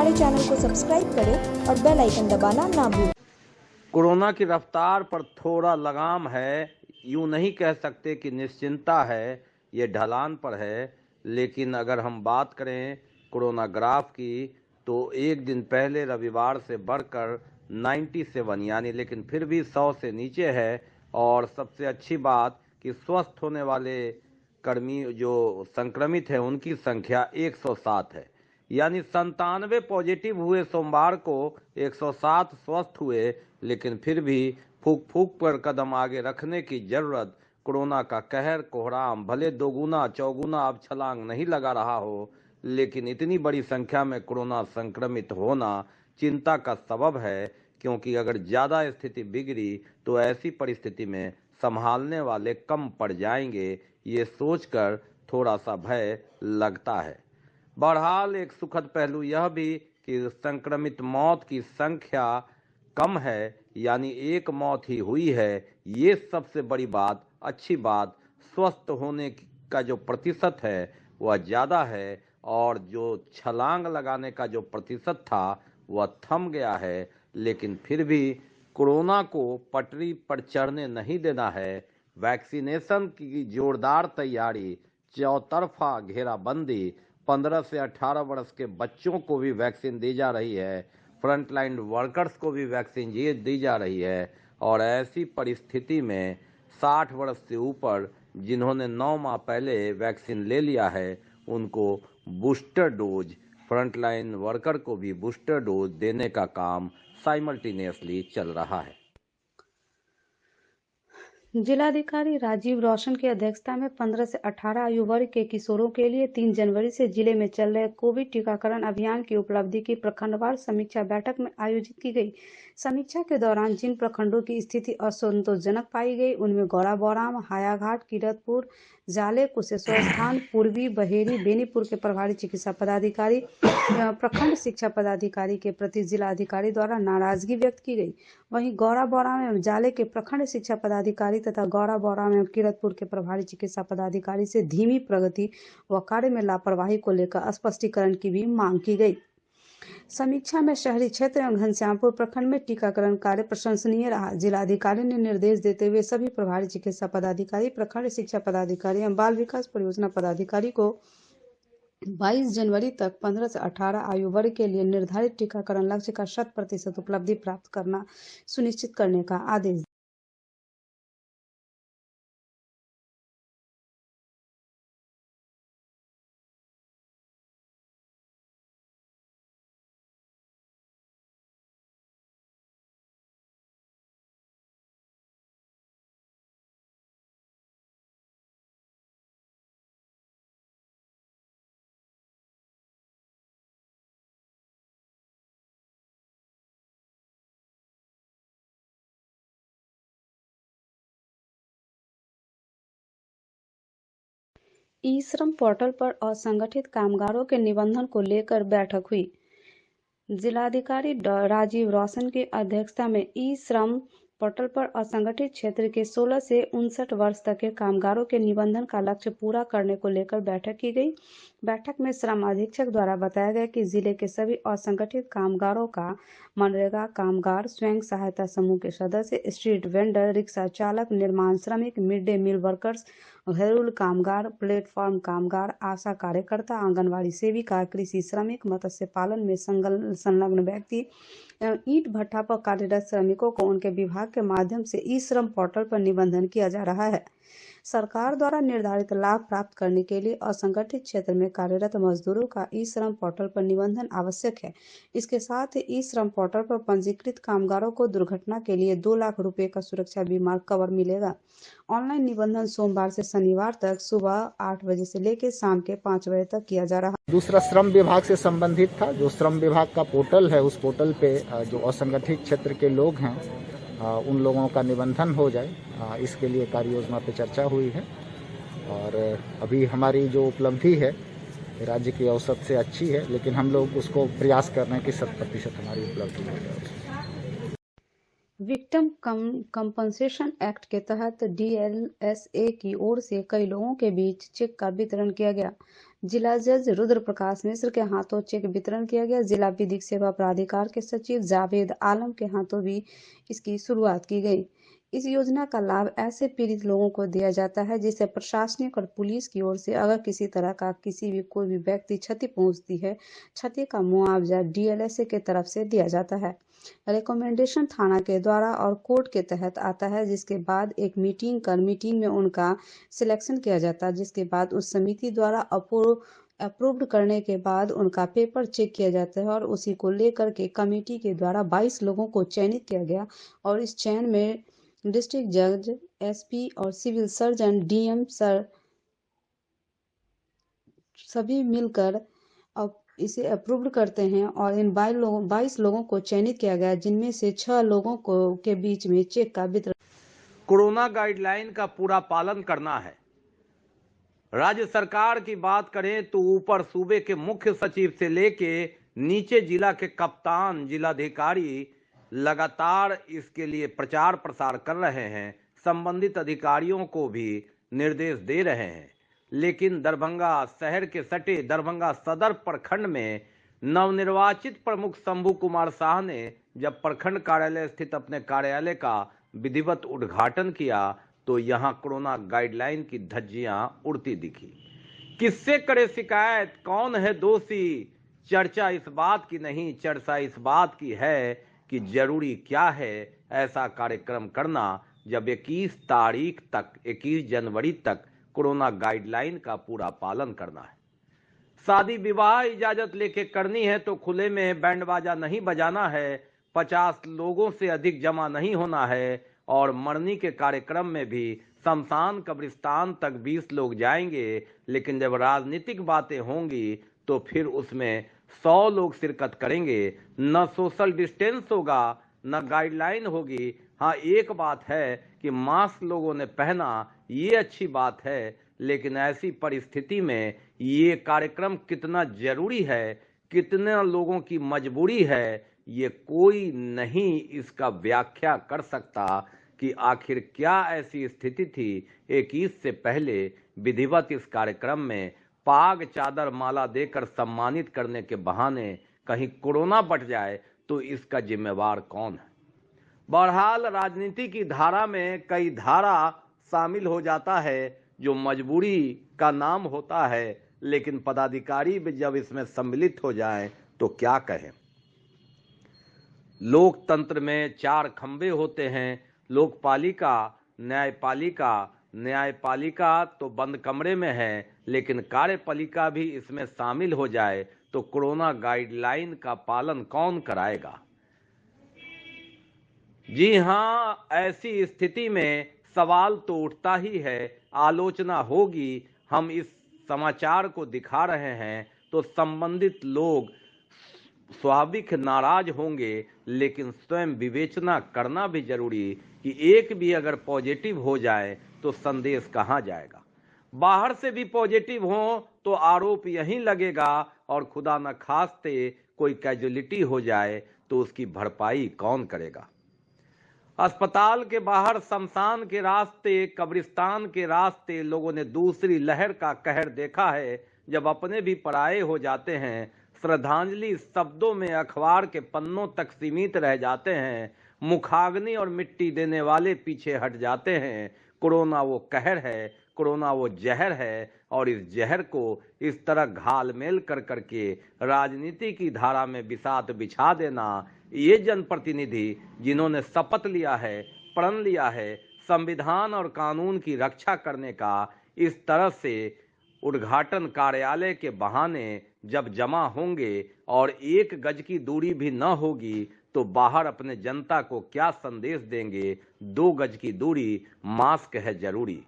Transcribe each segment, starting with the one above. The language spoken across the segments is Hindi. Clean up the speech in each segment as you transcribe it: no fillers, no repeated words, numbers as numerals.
हमारे चैनल को सब्सक्राइब करें और बेल आइकन दबाना ना भूलें। कोरोना की रफ्तार पर थोड़ा लगाम है, यूं नहीं कह सकते कि निश्चिंता है, ये ढलान पर है। लेकिन अगर हम बात करें कोरोना ग्राफ की, तो एक दिन पहले रविवार से बढ़कर 97 यानी लेकिन फिर भी 100 से नीचे है। और सबसे अच्छी बात कि स्वस्थ होने वाले कर्मी जो संक्रमित हैं उनकी संख्या 107 है, यानी 97 पॉजिटिव हुए सोमवार को, 107 स्वस्थ हुए। लेकिन फिर भी फूक फूक पर कदम आगे रखने की जरूरत। कोरोना का कहर कोहराम भले दोगुना चौगुना अब छलांग नहीं लगा रहा हो, लेकिन इतनी बड़ी संख्या में कोरोना संक्रमित होना चिंता का सबब है, क्योंकि अगर ज्यादा स्थिति बिगड़ी तो ऐसी परिस्थिति में संभालने वाले कम पड़ जाएंगे। ये सोचकर थोड़ा सा भय लगता है। बहरहाल एक सुखद पहलू यह भी कि संक्रमित मौत की संख्या कम है, यानी एक मौत ही हुई है। ये सबसे बड़ी बात, अच्छी बात। स्वस्थ होने का जो प्रतिशत है वह ज़्यादा है, और जो छलांग लगाने का जो प्रतिशत था वह थम गया है। लेकिन फिर भी कोरोना को पटरी पर चढ़ने नहीं देना है। वैक्सीनेशन की जोरदार तैयारी, चौतरफा घेराबंदी, 15 से 18 वर्ष के बच्चों को भी वैक्सीन दी जा रही है, फ्रंटलाइन वर्कर्स को भी वैक्सीन दी जा रही है। और ऐसी परिस्थिति में 60 वर्ष से ऊपर जिन्होंने 9 माह पहले वैक्सीन ले लिया है, उनको बूस्टर डोज, फ्रंटलाइन वर्कर को भी बूस्टर डोज देने का काम साइमल्टेनियसली चल रहा है। जिलाधिकारी राजीव रौशन की अध्यक्षता में 15 से 18 आयु वर्ग के किशोरों के लिए 3 जनवरी से जिले में चल रहे कोविड टीकाकरण अभियान की उपलब्धि की प्रखंडवार समीक्षा बैठक में आयोजित की गई। समीक्षा के दौरान जिन प्रखंडों की स्थिति असंतोषजनक पाई गई उनमें गौरा बौराम, हायाघाट, किरतपुर, जाले, कुशेश्वर स्थान, पूर्वी, बहेरी, बेनीपुर के प्रभारी चिकित्सा पदाधिकारी प्रखंड शिक्षा पदाधिकारी के प्रति जिला अधिकारी द्वारा नाराजगी व्यक्त की गई। वहीं गौरा बौराम एवं जाले के प्रखंड शिक्षा पदाधिकारी तथा गौरा बौराम एवं किरतपुर के प्रभारी चिकित्सा पदाधिकारी से धीमी प्रगति व कार्य में लापरवाही को लेकर स्पष्टीकरण की भी मांग की गई। समीक्षा में शहरी क्षेत्र एवं घनश्यामपुर प्रखंड में टीकाकरण कार्य प्रशंसनीय रहा। जिलाधिकारी ने निर्देश देते हुए सभी प्रभारी चिकित्सा पदाधिकारी, प्रखंड शिक्षा पदाधिकारी एवं बाल विकास परियोजना पदाधिकारी को 22 जनवरी तक 15 से 18 आयु वर्ग के लिए निर्धारित टीकाकरण लक्ष्य का 100% उपलब्धि प्राप्त करना सुनिश्चित करने का आदेश दिया। ई श्रम पोर्टल पर असंगठित कामगारों के निबंधन को लेकर बैठक हुई। जिलाधिकारी राजीव रौशन की अध्यक्षता में ई श्रम पोर्टल पर असंगठित क्षेत्र के 16 से 59 वर्ष तक के कामगारों के निबंधन का लक्ष्य पूरा करने को लेकर बैठक की गई। बैठक में श्रम अधीक्षक द्वारा बताया गया कि जिले के सभी असंगठित कामगारों का मनरेगा कामगार, स्वयं सहायता समूह के सदस्य, स्ट्रीट वेंडर, रिक्शा चालक, निर्माण श्रमिक, मिड डे मील वर्कर्स, घरेलू कामगार, प्लेटफॉर्म कामगार, आशा कार्यकर्ता, आंगनवाड़ी सेविका, कृषि श्रमिक, मत्स्य पालन में संलग्न व्यक्ति एवं ईंट भट्ठा पर कार्यरत श्रमिकों को उनके विभाग के माध्यम से ई श्रम पोर्टल पर निबंधन किया जा रहा है। सरकार द्वारा निर्धारित लाभ प्राप्त करने के लिए असंगठित क्षेत्र में कार्यरत मजदूरों का ई श्रम पोर्टल पर निबंधन आवश्यक है। इसके साथ ही ई श्रम पोर्टल पर पंजीकृत कामगारों को दुर्घटना के लिए 2 लाख रुपए का सुरक्षा बीमा कवर मिलेगा। ऑनलाइन निबंधन सोमवार से शनिवार तक सुबह 8 बजे से लेकर शाम के 5 बजे तक किया जा रहा है। दूसरा श्रम विभाग से संबंधित था। जो श्रम विभाग का पोर्टल है, उस पोर्टल पे जो असंगठित क्षेत्र के लोग हैं उन लोगों का निबंधन हो जाए, इसके लिए कार्य योजना पे चर्चा हुई है। और अभी हमारी जो उपलब्धि है राज्य की औसत से अच्छी है, लेकिन हम लोग उसको प्रयास कर रहे हैं कि 100% हमारी उपलब्धि हो जाए। विक्टिम कंपनसेशन एक्ट के तहत डीएलएसए की ओर से कई लोगों के बीच चेक का वितरण किया गया। जिला जज रुद्र प्रकाश मिश्र के हाथों चेक वितरण किया गया। जिला विधिक सेवा प्राधिकार के सचिव जावेद आलम के हाथों भी इसकी शुरुआत की गई। इस योजना का लाभ ऐसे पीड़ित लोगों को दिया जाता है जिसे प्रशासनिक और पुलिस की ओर से अगर किसी तरह का कोई भी व्यक्ति क्षति पहुंचती है, क्षति का मुआवजा डीएलएसए के तरफ से दिया जाता है। रिकमेंडेशन थाना के द्वारा और कोर्ट के तहत आता है, जिसके बाद एक मीटिंग में उनका सिलेक्शन किया जाता है, जिसके बाद उस समिति द्वारा अप्रूव्ड करने के बाद उनका पेपर चेक किया जाता है और उसी को लेकर के कमेटी के द्वारा 22 लोगों को चयनित किया गया और इस चयन में डिस्ट्रिक्ट जज, एसपी और सिविल सर्जन, डीएम सर सभी मिलकर अब इसे अप्रूव्ड करते हैं और इन 22 लोगों को चयनित किया गया, जिनमें से 6 लोगों को के बीच में चेक का वितरण। कोरोना गाइडलाइन का पूरा पालन करना है। राज्य सरकार की बात करें तो ऊपर सूबे के मुख्य सचिव से लेके नीचे जिला के कप्तान, जिलाधिकारी लगातार इसके लिए प्रचार प्रसार कर रहे हैं, संबंधित अधिकारियों को भी निर्देश दे रहे हैं। लेकिन दरभंगा शहर के सटे दरभंगा सदर प्रखंड में नवनिर्वाचित प्रमुख शंभू कुमार शाह ने जब प्रखंड कार्यालय स्थित अपने कार्यालय का विधिवत उद्घाटन किया तो यहां कोरोना गाइडलाइन की धज्जियां उड़ती दिखी। किससे करे शिकायत, कौन है दोषी? चर्चा इस बात की नहीं, चर्चा इस बात की है कि जरूरी क्या है ऐसा कार्यक्रम करना जब 21 जनवरी तक कोरोना गाइडलाइन का पूरा पालन करना है। शादी विवाह इजाजत लेके करनी है तो खुले में बैंड बाजा नहीं बजाना है, 50 लोगों से अधिक जमा नहीं होना है और मरनी के कार्यक्रम में भी शमशान कब्रिस्तान तक 20 लोग जाएंगे। लेकिन जब राजनीतिक बातें होंगी तो फिर उसमें 100 लोग शिरकत करेंगे। न सोशल डिस्टेंस होगा, न गाइडलाइन होगी। हाँ, एक बात है कि मास्क लोगों ने पहना, ये अच्छी बात है, लेकिन ऐसी परिस्थिति में ये कार्यक्रम कितना जरूरी है, कितने लोगों की मजबूरी है, ये कोई नहीं इसका व्याख्या कर सकता कि आखिर क्या ऐसी स्थिति थी 21 से पहले विधिवत इस कार्यक्रम में पाग चादर माला देकर सम्मानित करने के बहाने कहीं कोरोना बढ़ जाए तो इसका जिम्मेवार कौन है? बहरहाल राजनीति की धारा में कई धारा शामिल हो जाता है जो मजबूरी का नाम होता है, लेकिन पदाधिकारी भी जब इसमें सम्मिलित हो जाएं तो क्या कहें। लोकतंत्र में 4 खंबे होते हैं, लोकपालिका, न्यायपालिका। न्यायपालिका तो बंद कमरे में है, लेकिन कार्यपालिका भी इसमें शामिल हो जाए तो कोरोना गाइडलाइन का पालन कौन कराएगा? जी हां, ऐसी स्थिति में सवाल तो उठता ही है, आलोचना होगी। हम इस समाचार को दिखा रहे हैं तो संबंधित लोग स्वाभाविक नाराज होंगे, लेकिन स्वयं विवेचना करना भी जरूरी कि एक भी अगर पॉजिटिव हो जाए तो संदेश कहां जाएगा। बाहर से भी पॉजिटिव हो तो आरोप यहीं लगेगा और खुदा न खास्ते कोई कैजुअलिटी हो जाए तो उसकी भरपाई कौन करेगा। अस्पताल के बाहर शमशान के रास्ते, कब्रिस्तान के रास्ते लोगों ने दूसरी लहर का कहर देखा है, जब अपने भी पराये हो जाते हैं। श्रद्धांजलि शब्दों में अखबार के पन्नों तक सीमित रह जाते हैं, मुखाग्नि और मिट्टी देने वाले पीछे हट जाते हैं। कोरोना वो कहर है, कोरोना वो जहर है और इस जहर को इस तरह घालमेल कर करके राजनीति की धारा में बिसात बिछा देना, ये जनप्रतिनिधि जिन्होंने शपथ लिया है, प्रण लिया है संविधान और कानून की रक्षा करने का, इस तरह से उद्घाटन कार्यालय के बहाने जब जमा होंगे और 1 गज की दूरी भी न होगी तो बाहर अपने जनता को क्या संदेश देंगे? 2 गज की दूरी, मास्क है जरूरी।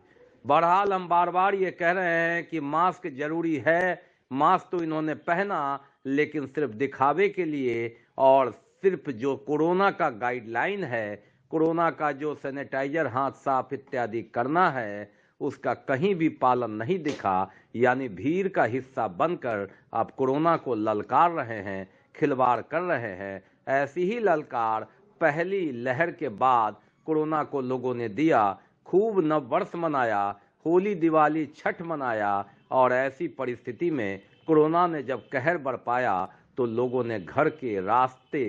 बहरहाल हम बार बार ये कह रहे हैं कि मास्क जरूरी है। मास्क तो इन्होंने पहना, लेकिन सिर्फ दिखावे के लिए, और सिर्फ जो कोरोना का गाइडलाइन है, कोरोना का जो सैनिटाइजर, हाथ साफ इत्यादि करना है, उसका कहीं भी पालन नहीं दिखा। यानी भीड़ का हिस्सा बनकर आप कोरोना को ललकार रहे हैं, खिलवाड़ कर रहे हैं। ऐसी ही ललकार पहली लहर के बाद कोरोना को लोगों ने दिया। खूब नव वर्ष मनाया, होली, दिवाली, छठ मनाया, और ऐसी परिस्थिति में कोरोना ने जब कहर बरपाया तो लोगों ने घर के रास्ते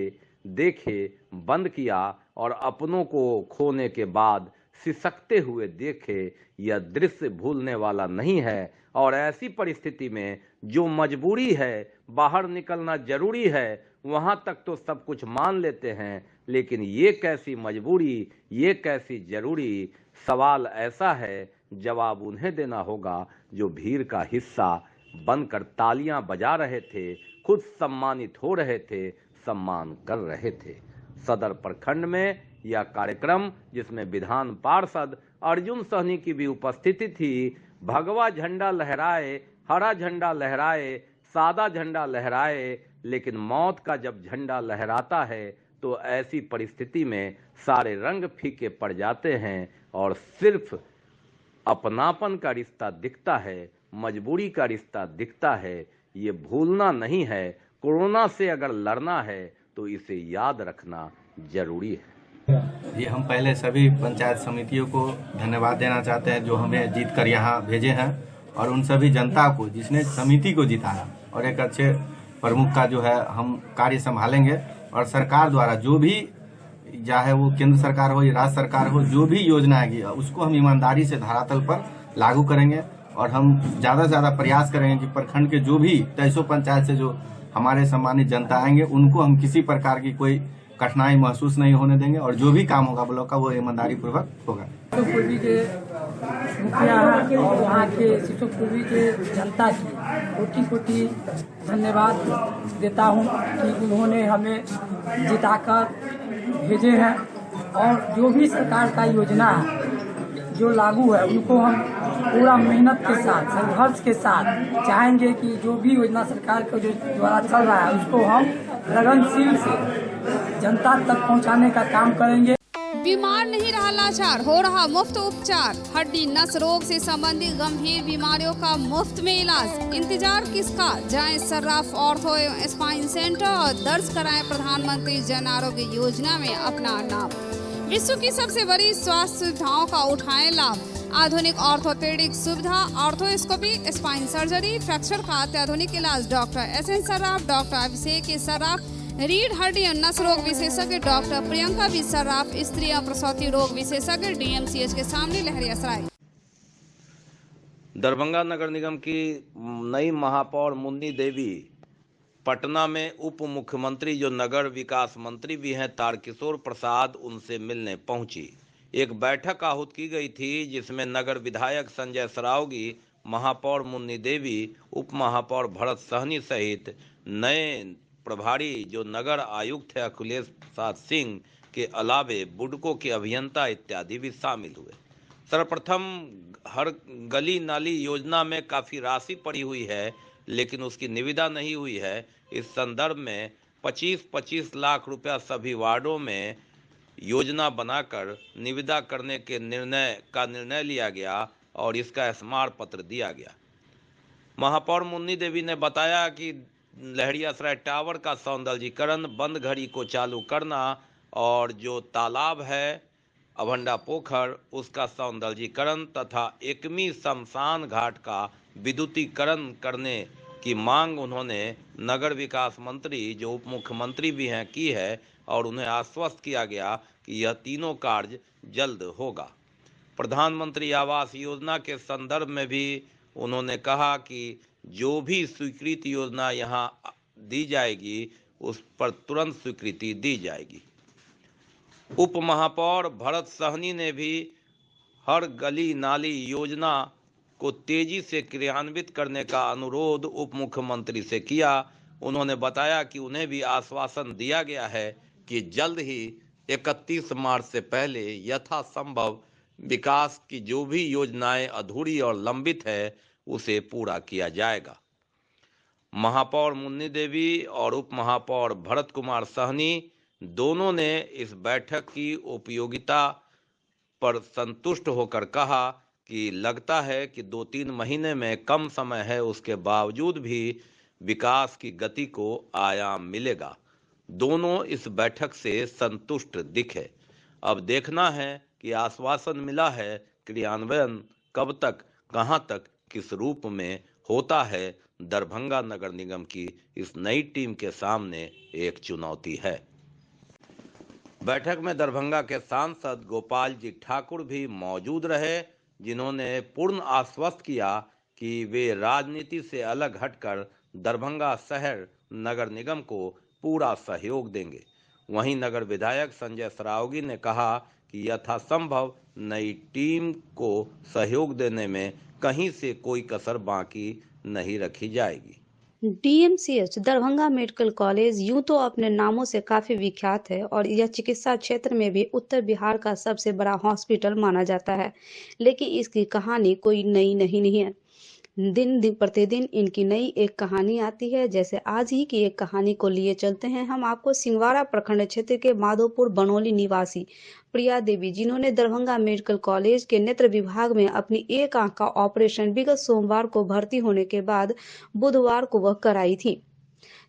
देखे, बंद किया और अपनों को खोने के बाद सिसकते हुए देखे। यह दृश्य भूलने वाला नहीं है। और ऐसी परिस्थिति में जो मजबूरी है, बाहर निकलना जरूरी है, वहां तक तो सब कुछ मान लेते हैं, लेकिन ये कैसी मजबूरी, ये कैसी जरूरी, सवाल ऐसा है, जवाब उन्हें देना होगा जो भीड़ का हिस्सा बनकर तालियां बजा रहे थे, खुद सम्मानित हो रहे थे, सम्मान कर रहे थे। सदर प्रखंड में यह कार्यक्रम, जिसमें विधान पार्षद अर्जुन सहनी की भी उपस्थिति थी, भगवा झंडा लहराए, हरा झंडा लहराए, सादा झंडा लहराए, लेकिन मौत का जब झंडा लहराता है तो ऐसी परिस्थिति में सारे रंग फीके पड़ जाते हैं और सिर्फ अपनापन का रिश्ता दिखता है, मजबूरी का रिश्ता दिखता है। ये भूलना नहीं है। कोरोना से अगर लड़ना है तो इसे याद रखना जरूरी है। ये हम पहले सभी पंचायत समितियों को धन्यवाद देना चाहते हैं जो हमें जीत कर यहाँ भेजे हैं, और उन सभी जनता को जिसने समिति को जिताया, और एक अच्छे प्रमुख का जो है हम कार्य संभालेंगे। और सरकार द्वारा जो भी, चाहे वो केंद्र सरकार हो या राज्य सरकार हो, जो भी योजना आएगी उसको हम ईमानदारी से धरातल पर लागू करेंगे। और हम ज़्यादा से ज़्यादा प्रयास करेंगे कि प्रखंड के जो भी 2300 पंचायत से जो हमारे सम्मानित जनता आएंगे उनको हम किसी प्रकार की कोई कठिनाई महसूस नहीं होने देंगे, और जो भी काम होगा ब्लॉक का वो ईमानदारी पूर्वक होगा। पूर्वी के मुखिया और वहाँ के शिक्षक पूर्वी के जनता की कोटि कोटि धन्यवाद देता हूँ कि उन्होंने हमें जिताकर भेजे हैं, और जो भी सरकार का योजना है जो लागू है उनको हम पूरा मेहनत के साथ, संघर्ष के साथ चाहेंगे कि जो भी योजना सरकार का जो द्वारा चल रहा है उसको हम लगनशील से जनता तक पहुंचाने का काम करेंगे। बीमार नहीं रहा लाचार, हो रहा मुफ्त उपचार। हड्डी नस रोग से संबंधित गंभीर बीमारियों का मुफ्त में इलाज। इंतजार किसका, जाएं सर्राफ ऑर्थो एवं स्पाइन सेंटर और दर्ज कराएं प्रधानमंत्री जन आरोग्य योजना में अपना नाम। विश्व की सबसे बड़ी स्वास्थ्य सुविधाओं का उठाएं लाभ। आधुनिक ऑर्थोपेडिक सुविधा, ऑर्थोस्कोपी, स्पाइन सर्जरी, फ्रैक्चर का अत्याधुनिक इलाज। डॉक्टर SN सर्राफ, डॉक्टर अभिषेक सर्राफ, रीढ़ हड्डी और नस रोग विशेषज्ञ डॉक्टर प्रियंका बी सर्राफ, स्त्री और प्रसूति रोग विशेषज्ञ DMCH के सामने लहरियासराय। दरभंगा नगर निगम की नई महापौर मुन्नी देवी पटना में उप मुख्यमंत्री जो नगर विकास मंत्री भी हैं तारकिशोर प्रसाद उनसे मिलने पहुंची। एक बैठक आहूत की गई थी जिसमें नगर विधायक संजय सरावगी, महापौर मुन्नी देवी, उप महापौर भरत सहनी सहित नए प्रभारी जो नगर आयुक्त है अखिलेश प्रसाद सिंह के अलावे बुडको के अभियंता इत्यादि भी शामिल हुए। सर्वप्रथम हर गली नाली योजना में काफ़ी राशि पड़ी हुई है, लेकिन उसकी निविदा नहीं हुई है। इस संदर्भ में 25-25 लाख रुपया सभी वार्डों में योजना बनाकर निविदा करने के निर्णय लिया गया और इसका स्मार पत्र दिया गया। महापौर मुन्नी देवी ने बताया कि लहरियासराय टावर का सौंदर्यीकरण, बंद घड़ी को चालू करना और जो तालाब है अभंडा पोखर उसका सौंदर्यीकरण तथा एकमी शमशान घाट का विद्युतीकरण करने की मांग उन्होंने नगर विकास मंत्री जो उप मुख्यमंत्री भी हैं की है, और उन्हें आश्वस्त किया गया कि यह तीनों कार्य जल्द होगा। प्रधानमंत्री आवास योजना के संदर्भ में भी उन्होंने कहा कि जो भी स्वीकृत योजना यहाँ दी जाएगी उस पर तुरंत स्वीकृति दी जाएगी। उप महापौर भरत सहनी ने भी हर गली नाली योजना को तेजी से क्रियान्वित करने का अनुरोध उप मुख्यमंत्री से किया। उन्होंने बताया कि उन्हें भी आश्वासन दिया गया है कि जल्द ही 31 मार्च से पहले यथासंभव विकास की जो भी योजनाएं अधूरी और लंबित है उसे पूरा किया जाएगा। महापौर मुन्नी देवी और उप महापौर भरत कुमार सहनी दोनों ने इस बैठक की उपयोगिता पर संतुष्ट होकर कहा कि लगता है कि 2-3 महीने में कम समय है, उसके बावजूद भी विकास की गति को आयाम मिलेगा। दोनों इस बैठक से संतुष्ट दिखे। अब देखना है कि आश्वासन मिला है, क्रियान्वयन कब तक, कहां तक किस रूप में होता है, दरभंगा नगर निगम की इस नई टीम के सामने एक चुनौती है। बैठक में दरभंगा के सांसद गोपाल जी ठाकुर भी मौजूद रहे, जिन्होंने पूर्ण आश्वस्त किया कि वे राजनीति से अलग हटकर दरभंगा शहर नगर निगम को पूरा सहयोग देंगे। वहीं नगर विधायक संजय सरावगी ने कहा कि यथासंभव नई टीम को सहयोग देने में कहीं से कोई कसर बाकी नहीं रखी जाएगी। डीएमसीएच दरभंगा मेडिकल कॉलेज यूं तो अपने नामों से काफी विख्यात है और यह चिकित्सा क्षेत्र में भी उत्तर बिहार का सबसे बड़ा हॉस्पिटल माना जाता है, लेकिन इसकी कहानी कोई नई नहीं है। दिन प्रतिदिन इनकी नई एक कहानी आती है। जैसे आज ही की एक कहानी को लिए चलते हैं हम आपको सिंगवाड़ा प्रखंड क्षेत्र के माधोपुर बनोली निवासी प्रिया देवी, जिन्होंने दरभंगा मेडिकल कॉलेज के नेत्र विभाग में अपनी एक आंख का ऑपरेशन विगत सोमवार को भर्ती होने के बाद बुधवार को वह कराई थी।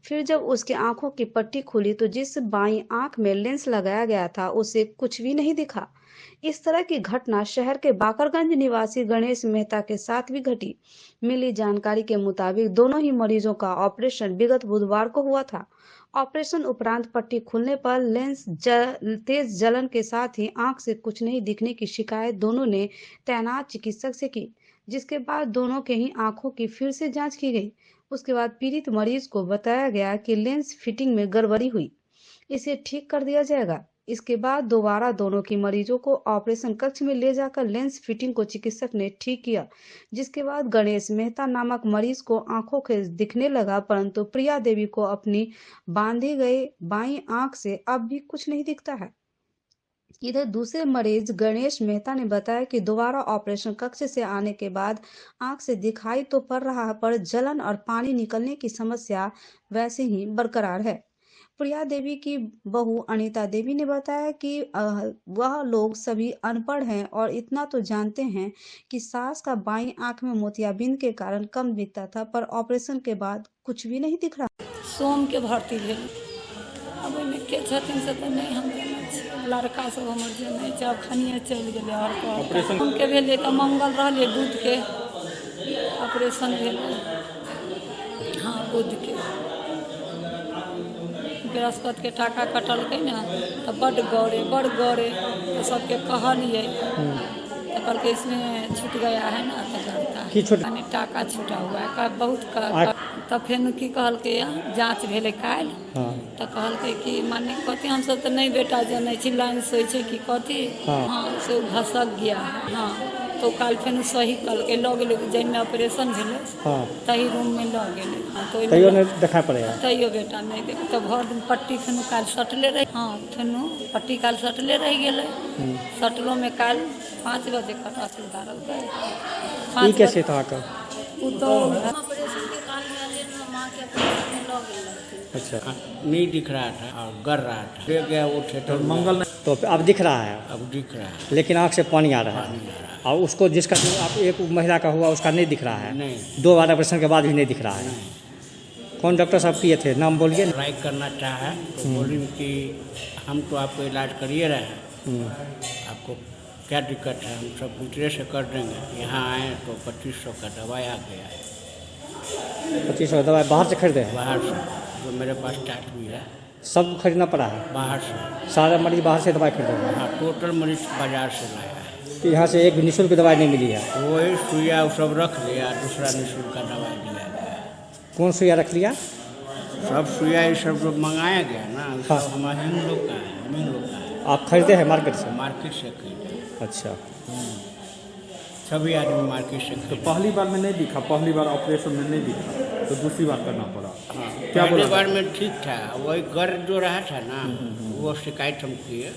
फिर जब उसके आंखों की पट्टी खुली तो जिस बाईं आंख में लेंस लगाया गया था उसे कुछ भी नहीं दिखा। इस तरह की घटना शहर के बाकरगंज निवासी गणेश मेहता के साथ भी घटी। मिली जानकारी के मुताबिक दोनों ही मरीजों का ऑपरेशन विगत बुधवार को हुआ था। ऑपरेशन उपरांत पट्टी खुलने पर लेंस तेज जलन के साथ ही आंख से कुछ नहीं दिखने की शिकायत दोनों ने तैनात चिकित्सक से की, जिसके बाद दोनों के ही आंखों की फिर से जांच की गई। उसके बाद पीड़ित मरीज को बताया गया कि लेंस फिटिंग में गड़बड़ी हुई, इसे ठीक कर दिया जाएगा। इसके बाद दोबारा दोनों की मरीजों को ऑपरेशन कक्ष में ले जाकर लेंस फिटिंग को चिकित्सक ने ठीक किया, जिसके बाद गणेश मेहता नामक मरीज को आंखों के दिखने लगा, परंतु प्रिया देवी को अपनी बांधी गई बाईं आंख से अब भी कुछ नहीं दिखता है। इधर दूसरे मरीज गणेश मेहता ने बताया कि दोबारा ऑपरेशन कक्ष से आने के बाद आंख से दिखाई तो पड़ रहा है, पर जलन और पानी निकलने की समस्या वैसे ही बरकरार है। प्रिया देवी की बहू अनीता देवी ने बताया कि वह लोग सभी अनपढ़ हैं और इतना तो जानते हैं कि सास का बाईं आंख में मोतियाबिंद के कारण कम दिखता था, पर ऑपरेशन के बाद कुछ भी नहीं दिख रहा। सोम के भर्ती भेल, अब ओहिमे के छथिन से तऽ नहीं हम जानै छी, लड़का सब हमर जानै छै, अब खनिए चलि गेलै और ऑपरेशन के भेलै तऽ मंगल रहलै दूध के ऑपरेशन भेलै। हाँ, बुध के बृहस्पति के टाका कटलकै ने तो बड़ गौरे तो सबके कहलिए तो कहलकै इसमें छूट गया है ना, तो यानी टाका छूटा हुआ है बहुत तब फिर की कहलकै जाँच भेलै काल्हि, तो कहलकै कि माने कथी हमसब तो नहीं बेटा जानै छी लाइन से छै कि कथी, हाँ से घसक गया है। हाँ तो काल फिर सही कहलकै लऽ गेलै जाहिमे ऑपरेशन भेलै तही रूम में लऽ गेलै। तो तैयो नहीं देखा पड़ेगा, तैयो बेटा नहीं देख, तो भर दिन पट्टी फिर काल सटले रही। हाँ फिर पट्टी काल सटले रह गेलै, सटलो में काल 5 बजे कटा सुधारल गए। कैसे था का तो ऑपरेशन के काल में मां के ऑपरेशन में लऽ गेलै। अच्छा, नहीं दिख रहा था और गर रहा था, ले गया उठे तो मंगल तो अब दिख रहा है, अब दिख रहा है, लेकिन आँख से पानी आ रहा है। और उसको जिसका आप एक महिला का हुआ उसका नहीं दिख रहा है, नहीं 2 बार ऑपरेशन के बाद भी नहीं दिख रहा है। कौन डॉक्टर साहब किए थे, नाम बोलिए। ट्राई करना चाहा तो बोली कि हम तो आपको इलाज करिए रहे हैं, आपको क्या दिक्कत है, हम सब दूसरे से कर देंगे। यहाँ आए तो 2500 का दवाई आ गया है। 2500 दवाई बाहर से खरीदे हैं? बाहर से, जो मेरे पास स्टार्ट हुई है सब खरीदना पड़ा है बाहर से, सारे मरीज बाहर से दवाई खरीदे? हाँ, टोटल मरीज बाजार से लाया है। तो यहाँ से एक भी निःशुल्क दवाई नहीं मिली है? वही सुइया वो सब रख लिया, दूसरा निःशुल्क का दवाई दिया गया। कौन सुइया रख लिया? सब सुइया ये सब जो मंगाया गया ना, हाँ, हमारे हम लोग का है, हम लोग का है। आप खरीदे हैं मार्केट से? मार्केट से खरीदे। अच्छा, सभी आदमी मार्केट से खरीदे। तो पहली बार में नहीं दिखा, पहली बार ऑपरेशन में नहीं दिखा तो दूसरी बार करना पड़ा। हाँ, क्या पहली बार में ठीक था, वही गर जो रहा था ना, वो शिकायत हम किए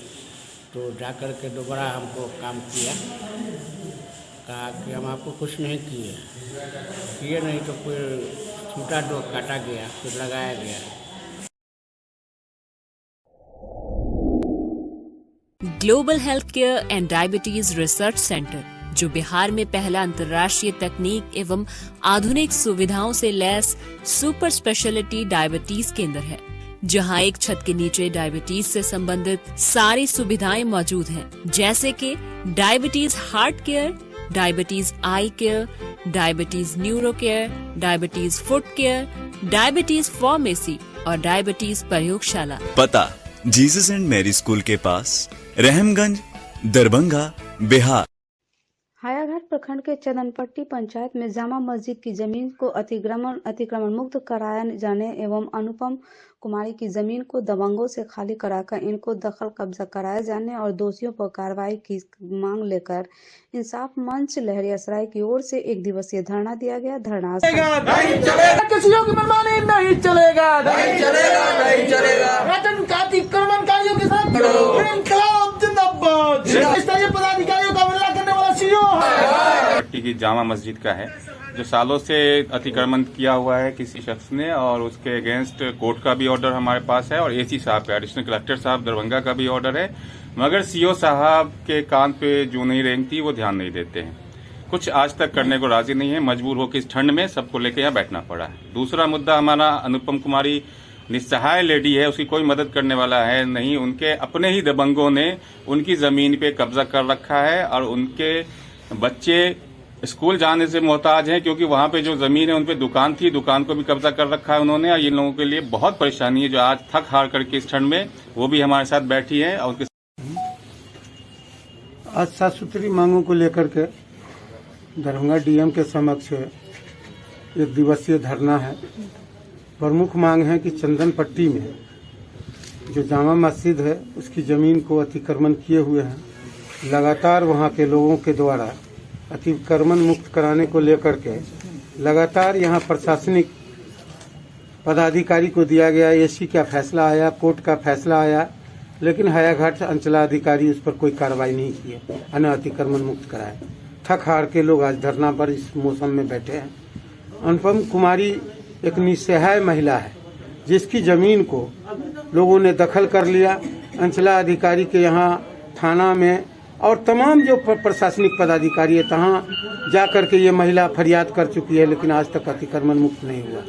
तो जाकर के दोबारा हमको काम किया, कहा कि हम आपको कुछ नहीं किए नहीं तो कोई छूटा दो काटा गया फिर लगाया गया। Global health care and diabetes research centre, जो बिहार में पहला अंतर्राष्ट्रीय तकनीक एवं आधुनिक सुविधाओं से लैस सुपर स्पेशलिटी डायबिटीज केंद्र है, जहां एक छत के नीचे डायबिटीज से संबंधित सारी सुविधाएं मौजूद हैं, जैसे कि diabetes heart care, diabetes eye care, diabetes neuro care, diabetes foot care, diabetes pharmacy और डायबिटीज प्रयोगशाला। पता जीसस एंड मैरी स्कूल के पास, रहमगंज, दरभंगा, बिहार। हायाघाट प्रखंड के चंदनपट्टी पंचायत में जामा मस्जिद की जमीन को अतिक्रमण मुक्त कराया जाने एवं अनुपम कुमारी की जमीन को दबंगों से खाली कराकर इनको दखल कब्जा कराया जाने और दोषियों पर कार्रवाई की मांग लेकर इंसाफ मंच लहरियासराय की ओर से 1 दिवसीय धरना दिया गया। धरना किसियों की मनमानी नहीं चलेगा, नहीं चलेगा, नहीं चलेगा। अतिक्रमणकारियों के साथ इंकलाब जिंदाबाद। स्थानीय पदाधिकारियों का विरोध करने वाला सीओ पट्टी की जामा मस्जिद का है, जो सालों से अतिक्रमण किया हुआ है किसी शख्स ने, और उसके अगेंस्ट कोर्ट का भी ऑर्डर हमारे पास है और एसी साहब का, एडिशनल कलेक्टर साहब दरभंगा का भी ऑर्डर है, मगर सीओ साहब के कान पे जो नहीं रेंगती वो ध्यान नहीं देते हैं। कुछ आज तक करने को राजी नहीं है, मजबूर होकर इस ठंड में सबको लेकर यहाँ बैठना पड़ा है। दूसरा मुद्दा हमारा, अनुपम कुमारी निस्सहाय लेडी है, उसकी कोई मदद करने वाला है नहीं, उनके अपने ही दबंगों ने उनकी जमीन पे कब्जा कर रखा है और उनके बच्चे स्कूल जाने से मोहताज हैं, क्योंकि वहां पे जो जमीन है उन पे दुकान थी, दुकान को भी कब्जा कर रखा है उन्होंने, और इन लोगों के लिए बहुत परेशानी है जो आज थक हार करके इस ठंड में वो भी हमारे साथ बैठी है। और आज साफ सुथरी मांगों को लेकर के दरभंगा डीएम के समक्ष 1 दिवसीय धरना है। प्रमुख मांग है कि चंदन पट्टी में जो जामा मस्जिद है उसकी जमीन को अतिक्रमण किए हुए हैं, लगातार वहां के लोगों के द्वारा अतिक्रमण मुक्त कराने को लेकर के लगातार यहां प्रशासनिक पदाधिकारी को दिया गया, एसी का फैसला आया, कोर्ट का फैसला आया, लेकिन हायाघाट अंचलाधिकारी उस पर कोई कार्रवाई नहीं की है, अन्य अतिक्रमण मुक्त कराए। थक हार के लोग आज धरना पर इस मौसम में बैठे हैं। अनुपम कुमारी एक निस्सहाय महिला है जिसकी जमीन को लोगों ने दखल कर लिया। अंचलाधिकारी के यहाँ, थाना में और तमाम जो प्रशासनिक पदाधिकारी है तहाँ जा करके ये महिला फरियाद कर चुकी है, लेकिन आज तक अतिक्रमण मुक्त नहीं हुआ।